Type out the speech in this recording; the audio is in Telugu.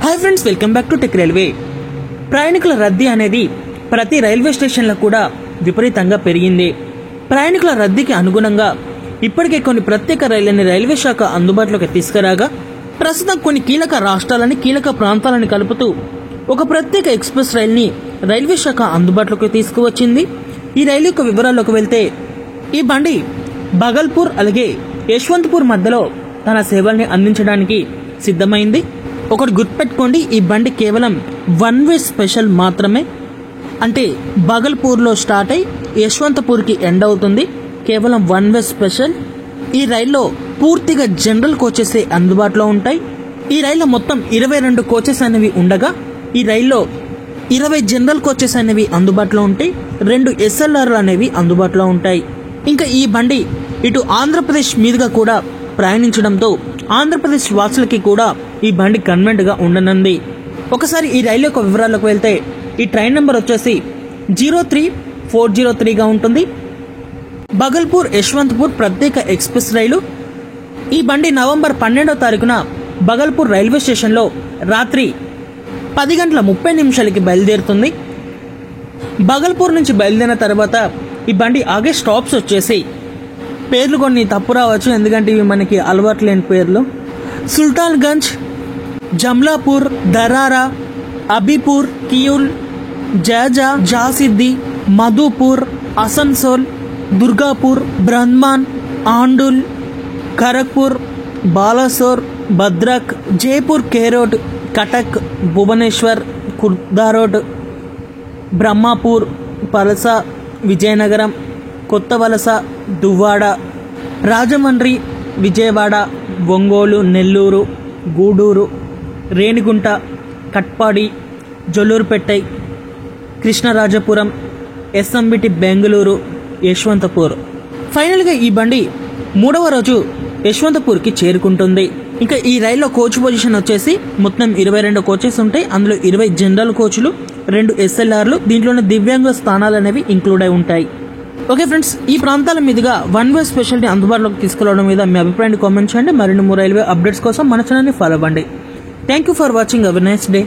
Hi friends, welcome back to tech railway. ప్రయాణికుల రద్దీ అనేది ప్రతి రైల్వే స్టేషన్లో కూడా విపరీతంగా పెరిగింది. ప్రయాణికుల రద్దీకి అనుగుణంగా ఇప్పటికే కొన్ని ప్రత్యేక రైళ్లని రైల్వే శాఖ అందుబాటులోకి తీసుకురాగా ప్రస్తుతం కొన్ని కీలక రాష్ట్రాలని కీలక ప్రాంతాలను కలుపుతూ ఒక ప్రత్యేక ఎక్స్ప్రెస్ రైల్ని రైల్వే శాఖ అందుబాటులోకి తీసుకువచ్చింది. ఈ రైలు యొక్క వివరాల్లోకి వెళ్తే ఈ బండి భగల్పూర్ అలాగే యశ్వంతపూర్ మధ్యలో తన సేవల్ని అందించడానికి సిద్ధమైంది. ఒకటి గుర్తుపెట్టుకోండి, ఈ బండి కేవలం వన్ వే స్పెషల్ మాత్రమే. అంటే భగల్పూర్లో స్టార్ట్ అయి యశ్వంతపూర్కి ఎండ్ అవుతుంది. కేవలం వన్ వే స్పెషల్. ఈ రైల్లో పూర్తిగా జనరల్ కోచెస్ అందుబాటులో ఉంటాయి. ఈ రైల్లో మొత్తం 22 కోచెస్ అనేవి ఉండగా ఈ రైల్లో 20 జనరల్ కోచెస్ అనేవి అందుబాటులో ఉంటాయి. 2 SLRలు అనేవి అందుబాటులో ఉంటాయి. ఇంకా ఈ బండి ఇటు ఆంధ్రప్రదేశ్ మీదుగా కూడా ప్రయాణించడంతో ఆంధ్రప్రదేశ్ వాసులకి కూడా ఈ బండి కన్వెంట్ గా ఉండనుంది. ఒకసారి ఈ రైలు యొక్క వివరాలకు వెళ్తే ఈ ట్రైన్ నెంబర్ వచ్చేసి 03403గా ఉంటుంది. భగల్పూర్ యశ్వంతపూర్ ప్రత్యేక ఎక్స్ప్రెస్ రైలు. ఈ బండి నవంబర్ 12వ తారీఖున భగల్పూర్ రైల్వే స్టేషన్లో రాత్రి 10:30 బయలుదేరుతుంది. భగల్పూర్ నుంచి బయలుదేరిన తర్వాత ఈ బండి ఆగే స్టాప్స్ వచ్చేసి పేర్లు కొన్ని తప్పు రావచ్చు, ఎందుకంటే ఇవి మనకి అలవాటు లేని పేర్లు. సుల్తాన్గంజ్, జమ్లాపూర్, దరారా, అబీపూర్, కియూల్, జాజా, జాసిద్ది, మధుపూర్, అసన్సోల్, దుర్గాపూర్, బ్రహ్మాన్, ఆండుల్, ఖరగ్పూర్, బాలాసోర్, భద్రక్, జైపూర్ కేరోడ్, కటక్, భువనేశ్వర్, కుర్దారోడ్, బ్రహ్మాపూర్, పలస, విజయనగరం, కొత్త వలస, దువ్వాడ, రాజమండ్రి, విజయవాడ, ఒంగోలు, నెల్లూరు, గూడూరు, రేణిగుంట, కట్పాడి, జొల్లూరుపెట్టై, కృష్ణరాజపురం, ఎస్ఎంబిటి, బెంగళూరు, యశ్వంతపూర్. ఫైనల్గా ఈ బండి 3వ రోజు యశ్వంతపూర్కి చేరుకుంటుంది. ఇంకా ఈ రైల్లో కోచ్ పొజిషన్ వచ్చేసి మొత్తం 22 కోచెస్ ఉంటాయి. అందులో 20 జనరల్ కోచ్లు, 2 SLRలు, దీంట్లోనే దివ్యాంగ స్థానాలు అనేవి ఇంక్లూడ్ అయి ఉంటాయి. ఓకే ఫ్రెండ్స్, ఈ ప్రాంతాల మీదుగా వన్ వే స్పెషల్ని అందుబాటులోకి తీసుకురావడం మీద మీ అభిప్రాయాన్ని కామెంట్ చేయండి. మరిన్ని రైల్వే అప్డేట్స్ కోసం మన ఛానల్ని ఫాలో అవ్వండి. Thank you for watching. Have a nice day.